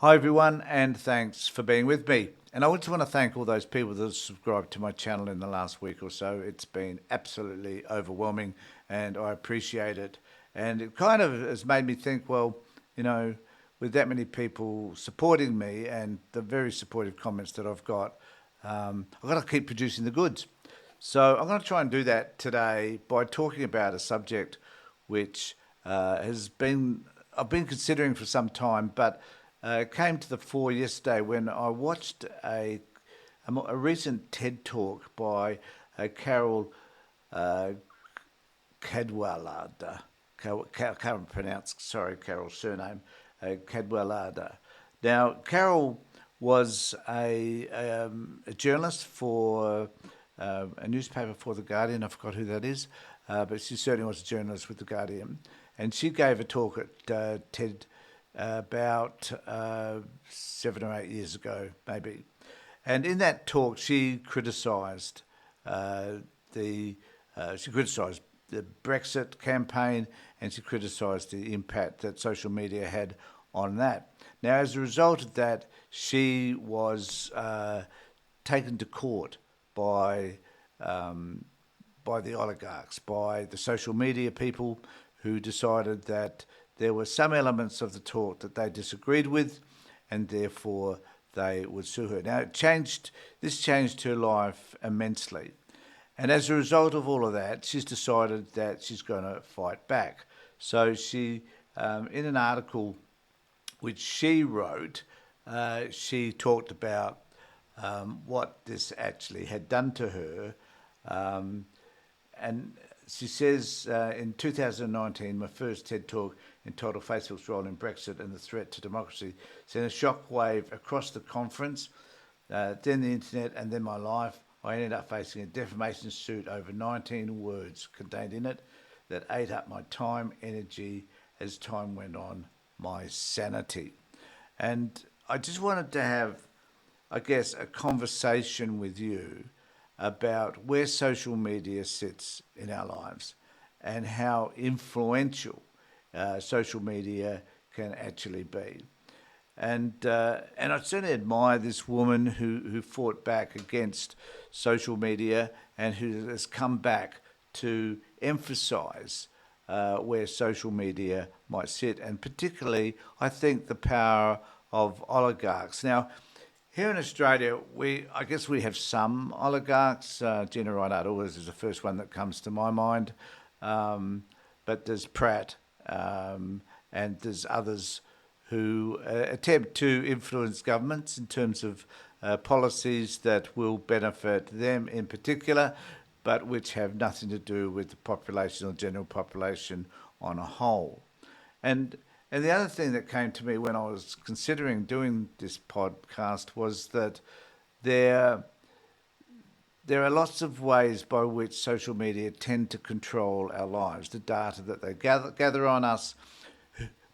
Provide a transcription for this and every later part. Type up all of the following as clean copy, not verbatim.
Hi, everyone, and thanks for being with me. And I also want to thank all those people that have subscribed to my channel in the last week or so. It's been absolutely overwhelming, and I appreciate it. And it kind of has made me think, well, you know, with that many people supporting me and the very supportive comments that I've got, I've got to keep producing the goods. So I'm going to try and do that today by talking about a subject which has been I've been considering for some time, but came to the fore yesterday when I watched a recent TED talk by Carol uh, Cadwallader. Can't pronounce, sorry, Carol's surname, Cadwallader. Now, Carol was a journalist for a newspaper for The Guardian. I forgot who that is, but she certainly was a journalist with The Guardian. And she gave a talk at TED about 7 or 8 years ago, maybe. And in that talk, uh, the she criticised the Brexit campaign, and she criticised the impact that social media had on that. Now, as a result of that, she was taken to court by um, by the oligarchs, by the social media people who decided that there were some elements of the talk that they disagreed with, and therefore they would sue her. Now, this changed her life immensely. And as a result of all of that, she's decided that she's going to fight back. So in an article which she wrote, she talked about what this actually had done to her. Um, and she says in 2019, my first TED talk entitled Facebook's Role in Brexit and the Threat to Democracy sent a shockwave across the conference, then the internet, and then my life. I ended up facing a defamation suit over 19 words contained in it that ate up my time, energy, as time went on, my sanity. And I just wanted to have, I guess, a conversation with you about where social media sits in our lives and how influential social media can actually be. And I certainly admire this woman who fought back against social media and who has come back to emphasise where social media might sit, and particularly, I think, the power of oligarchs. Now, here in Australia, I guess we have some oligarchs. Gina Reinhardt always is the first one that comes to my mind, um, but there's Pratt, and there's others who attempt to influence governments in terms of policies that will benefit them in particular, but which have nothing to do with the population or general population on a whole. And and the other thing that came to me when I was considering doing this podcast was that there there are lots of ways by which social media tend to control our lives, the data that they gather on us,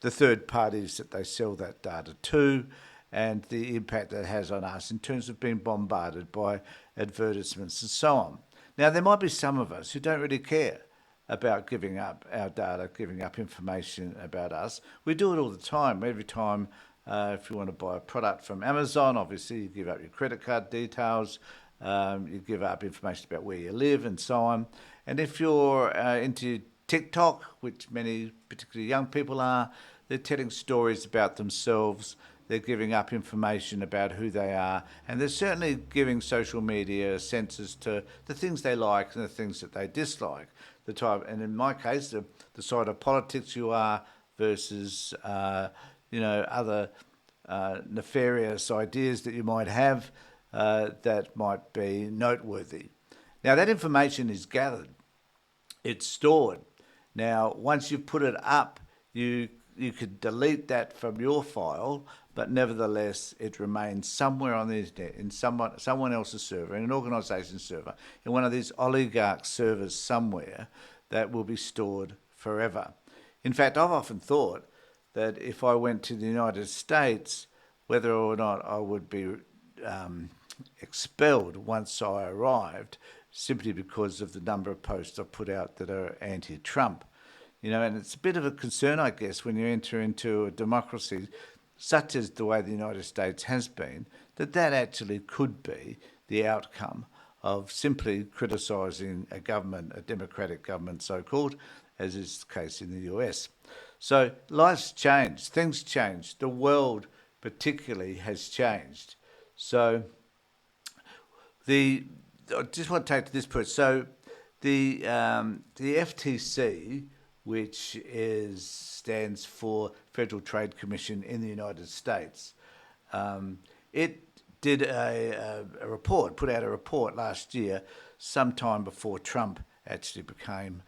the third parties that they sell that data to, and the impact that has on us in terms of being bombarded by advertisements and so on. Now, there might be some of us who don't really care about giving up our data, giving up information about us. We do it all the time. Every time, if you want to buy a product from Amazon, obviously you give up your credit card details, you give up information about where you live, and so on. And if you're into TikTok, which many, particularly young people are, they're telling stories about themselves. They're giving up information about who they are, and they're certainly giving social media a sense as to the things they like and the things that they dislike. The type, and in my case, the side of politics you are versus other nefarious ideas that you might have that might be noteworthy. Now that information is gathered, it's stored. Now, once you've put it up, you could delete that from your file, but nevertheless, it remains somewhere on the internet in someone else's server, in an organisation's server, in one of these oligarch servers somewhere that will be stored forever. In fact, I've often thought that if I went to the United States, whether or not I would be um, expelled once I arrived, simply because of the number of posts I put out that are anti-Trump. And it's a bit of a concern, I guess, when you enter into a democracy, such as the way the United States has been, that actually could be the outcome of simply criticising a government, a democratic government so-called, as is the case in the US. So life's changed, things changed, the world particularly has changed. So I just want to take to this point. So the FTC, which stands for Federal Trade Commission in the United States, it did a report, put out a report last year, sometime before Trump actually became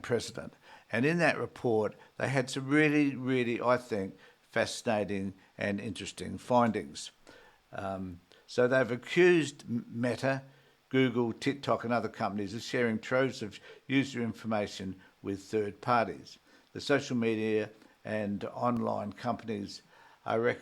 president. And in that report, they had some really, really, I think, fascinating and interesting findings. So they've accused Meta, Google, TikTok and other companies of sharing troves of user information with third parties. The social media and online companies are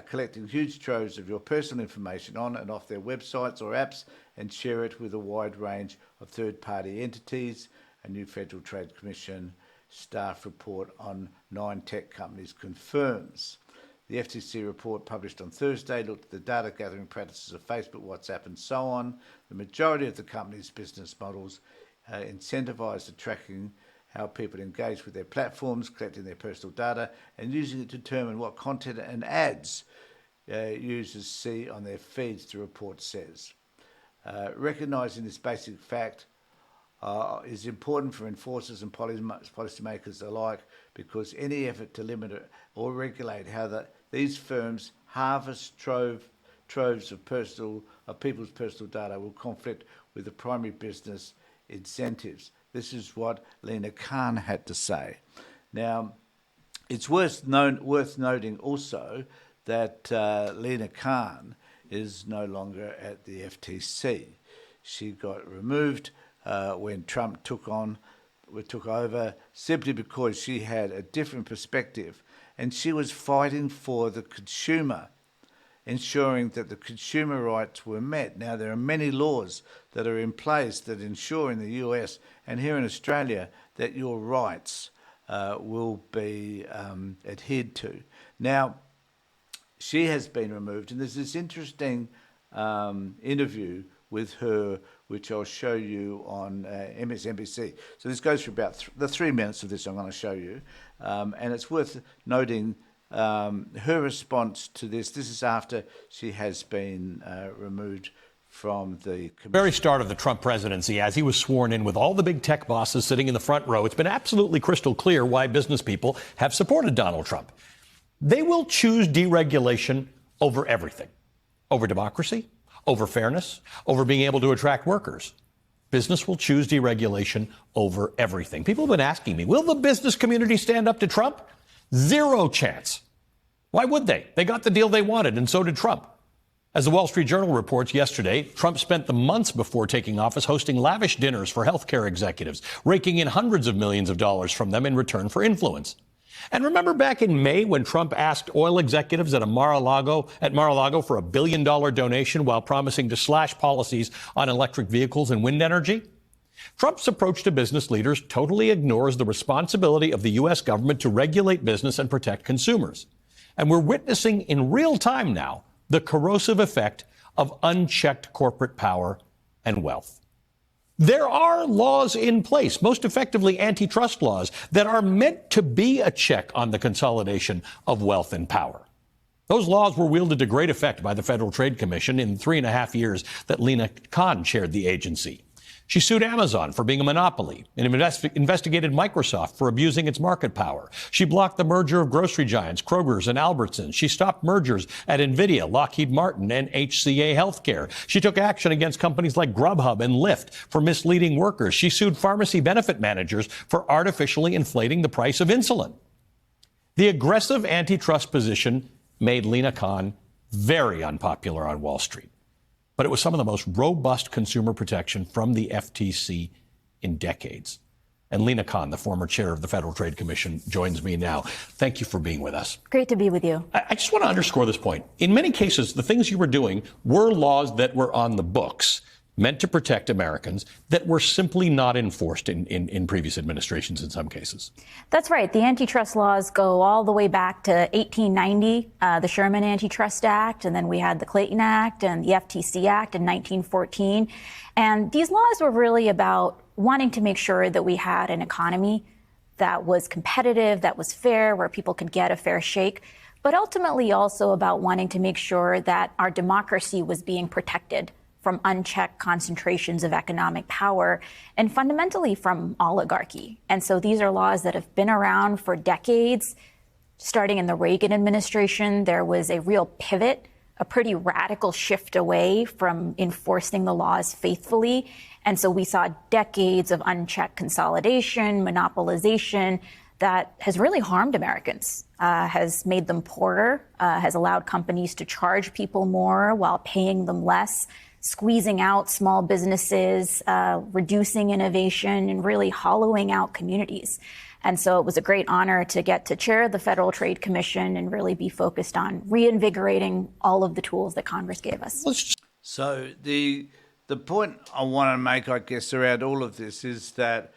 collecting huge troves of your personal information on and off their websites or apps and share it with a wide range of third-party entities. A new Federal Trade Commission staff report on 9 tech companies confirms. The FTC report published on Thursday looked at the data gathering practices of Facebook, WhatsApp and so on. The majority of the company's business models incentivise the tracking how people engage with their platforms, collecting their personal data and using it to determine what content and ads users see on their feeds, the report says. Recognising this basic fact is important for enforcers and policymakers alike, because any effort to limit or regulate how these firms harvest troves of people's personal data will conflict with the primary business incentives. This is what Lina Khan had to say. Now, it's worth noting also that Lina Khan is no longer at the FTC. She got removed when Trump took over, simply because she had a different perspective, and she was fighting for the consumer, ensuring that the consumer rights were met. Now, there are many laws that are in place that ensure in the US and here in Australia that your rights will be adhered to. Now, she has been removed, and there's this interesting interview with her, which I'll show you on MSNBC. So this goes for about the 3 minutes of this I'm going to show you. And it's worth noting her response to this. This is after she has been removed from the commission. Very start of the Trump presidency, as he was sworn in with all the big tech bosses sitting in the front row, it's been absolutely crystal clear why business people have supported Donald Trump. They will choose deregulation over everything, over democracy, over fairness, over being able to attract workers. Business will choose deregulation over everything. People have been asking me, will the business community stand up to Trump? Zero chance. Why would they? They got the deal they wanted, and so did Trump. As the Wall Street Journal reports yesterday, Trump spent the months before taking office hosting lavish dinners for healthcare executives, raking in hundreds of millions of dollars from them in return for influence. And remember back in May when Trump asked oil executives at Mar-a-Lago for $1 billion donation while promising to slash policies on electric vehicles and wind energy? Trump's approach to business leaders totally ignores the responsibility of the U.S. government to regulate business and protect consumers. And we're witnessing in real time now the corrosive effect of unchecked corporate power and wealth. There are laws in place, most effectively antitrust laws, that are meant to be a check on the consolidation of wealth and power. Those laws were wielded to great effect by the Federal Trade Commission in the 3.5 years that Lina Khan chaired the agency. She sued Amazon for being a monopoly and investigated Microsoft for abusing its market power. She blocked the merger of grocery giants Kroger's and Albertsons. She stopped mergers at NVIDIA, Lockheed Martin, and HCA Healthcare. She took action against companies like Grubhub and Lyft for misleading workers. She sued pharmacy benefit managers for artificially inflating the price of insulin. The aggressive antitrust position made Lina Khan very unpopular on Wall Street. But it was some of the most robust consumer protection from the FTC in decades. And Lina Khan, the former chair of the Federal Trade Commission, joins me now. Thank you for being with us. Great to be with you. I just want to underscore this point. In many cases, the things you were doing were laws that were on the books, meant to protect Americans that were simply not enforced in previous administrations in some cases. That's right. The antitrust laws go all the way back to 1890, the Sherman Antitrust Act, and then we had the Clayton Act and the FTC Act in 1914. And these laws were really about wanting to make sure that we had an economy that was competitive, that was fair, where people could get a fair shake, but ultimately also about wanting to make sure that our democracy was being protected from unchecked concentrations of economic power and fundamentally from oligarchy. And so these are laws that have been around for decades. Starting in the Reagan administration, there was a real pivot, a pretty radical shift away from enforcing the laws faithfully. And so we saw decades of unchecked consolidation, monopolization that has really harmed Americans, has made them poorer, has allowed companies to charge people more while paying them less, squeezing out small businesses, reducing innovation, and really hollowing out communities. And so it was a great honor to get to chair the Federal Trade Commission and really be focused on reinvigorating all of the tools that Congress gave us. So the point I want to make, I guess, around all of this is that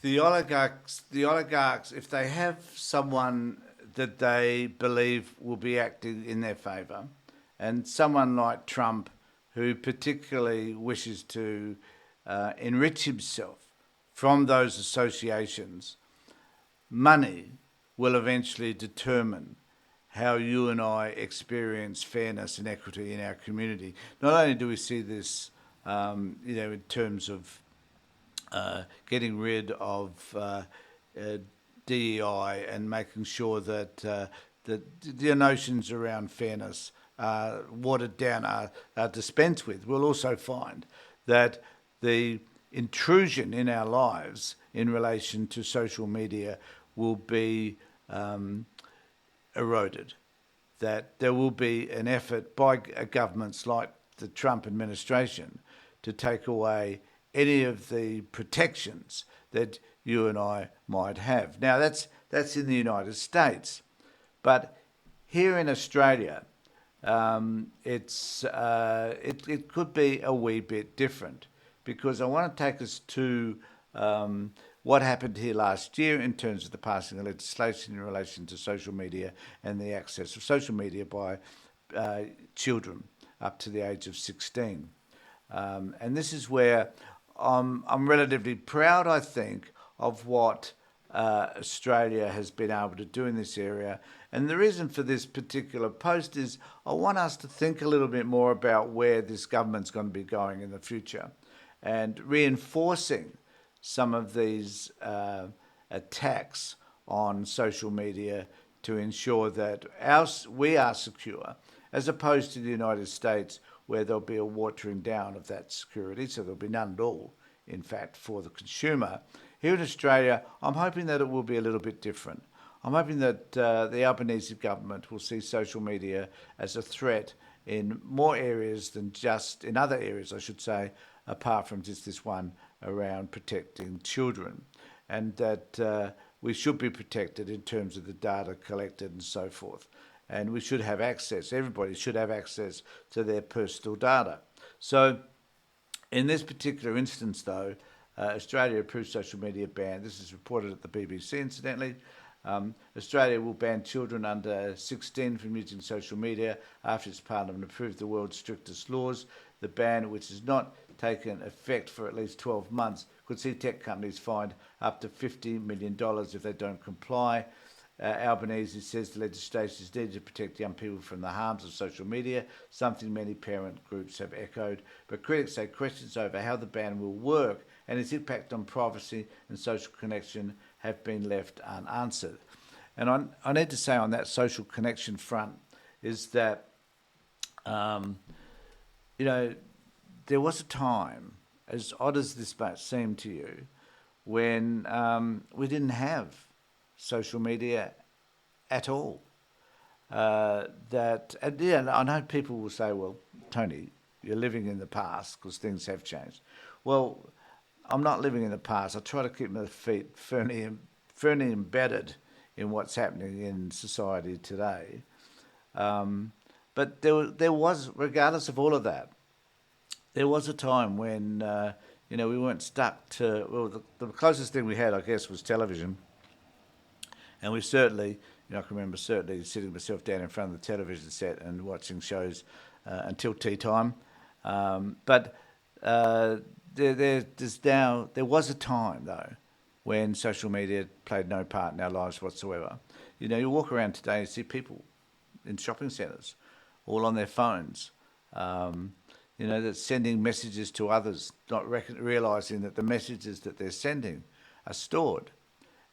the oligarchs, if they have someone that they believe will be acting in their favour, and someone like Trump, who particularly wishes to enrich himself from those associations, money will eventually determine how you and I experience fairness and equity in our community. Not only do we see this, in terms of getting rid of DEI and making sure that the notions around fairness watered down, are dispensed with. We'll also find that the intrusion in our lives in relation to social media will be eroded, that there will be an effort by governments like the Trump administration to take away any of the protections that you and I might have. Now, that's in the United States. But here in Australia, it could be a wee bit different, because I want to take us to what happened here last year in terms of the passing of legislation in relation to social media and the access of social media by children up to the age of 16. And this is where I'm relatively proud, I think, of what Australia has been able to do in this area. And the reason for this particular post is I want us to think a little bit more about where this government's going to be going in the future, and reinforcing some of these attacks on social media to ensure that we are secure, as opposed to the United States, where there'll be a watering down of that security, so there'll be none at all, in fact, for the consumer. Here in Australia, I'm hoping that it will be a little bit different. I'm hoping that the Albanese government will see social media as a threat in more areas than just, in other areas, I should say, apart from just this one around protecting children, and that we should be protected in terms of the data collected and so forth. And we should have access, everybody should have access to their personal data. So in this particular instance, though, Australia approved social media ban. This is reported at the BBC, incidentally. Australia will ban children under 16 from using social media after its parliament approved the world's strictest laws. The ban, which has not taken effect for at least 12 months, could see tech companies fined up to $50 million if they don't comply. Albanese says the legislation is needed to protect young people from the harms of social media, something many parent groups have echoed. But critics say questions over how the ban will work and its impact on privacy and social connection have been left unanswered. And I need to say on that social connection front is that, there was a time, as odd as this might seem to you, when we didn't have social media at all. I know people will say, well, Tony, you're living in the past because things have changed. Well, I'm not living in the past. I try to keep my feet firmly embedded in what's happening in society today. But there was, regardless of all of that, there was a time when we weren't stuck to. Well, the closest thing we had, I guess, was television, and we certainly, I can remember certainly sitting myself down in front of the television set and watching shows until tea time. But there was a time though when social media played no part in our lives whatsoever. You walk around today and see people in shopping centres, all on their phones. That's sending messages to others, not realising that the messages that they're sending are stored,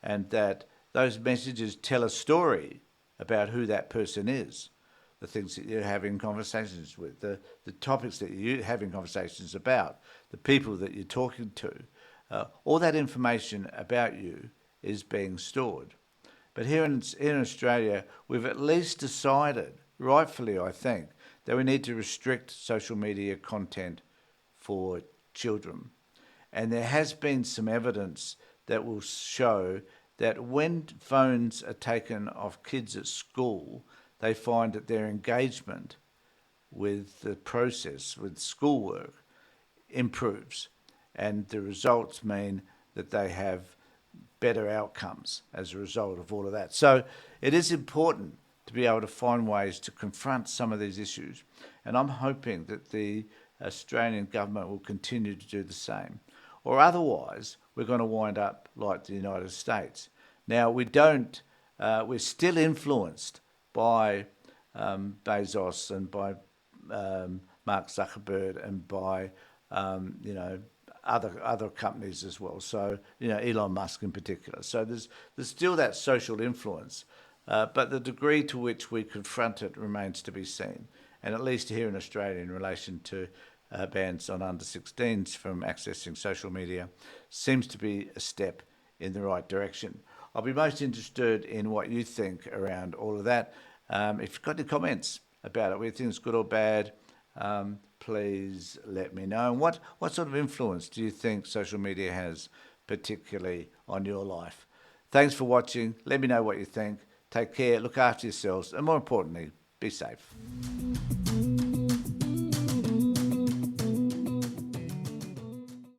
and that those messages tell a story about who that person is, the things that you're having conversations with, the topics that you're having conversations about, the people that you're talking to. All that information about you is being stored. But here in Australia, we've at least decided, rightfully I think, that we need to restrict social media content for children. And there has been some evidence that will show that when phones are taken off kids at school, they find that their engagement with the process, with schoolwork, improves. And the results mean that they have better outcomes as a result of all of that. So it is important to be able to find ways to confront some of these issues. And I'm hoping that the Australian government will continue to do the same. Or otherwise, we're going to wind up like the United States. Now, we're still influenced by Bezos and by Mark Zuckerberg and by, other companies as well. So, Elon Musk in particular. So there's still that social influence, but the degree to which we confront it remains to be seen. And at least here in Australia, in relation to bans on under 16s from accessing social media, seems to be a step in the right direction. I'll be most interested in what you think around all of that. If you've got any comments about it, whether you think it's good or bad, please let me know. And what sort of influence do you think social media has, particularly on your life? Thanks for watching. Let me know what you think. Take care, look after yourselves, and more importantly, be safe.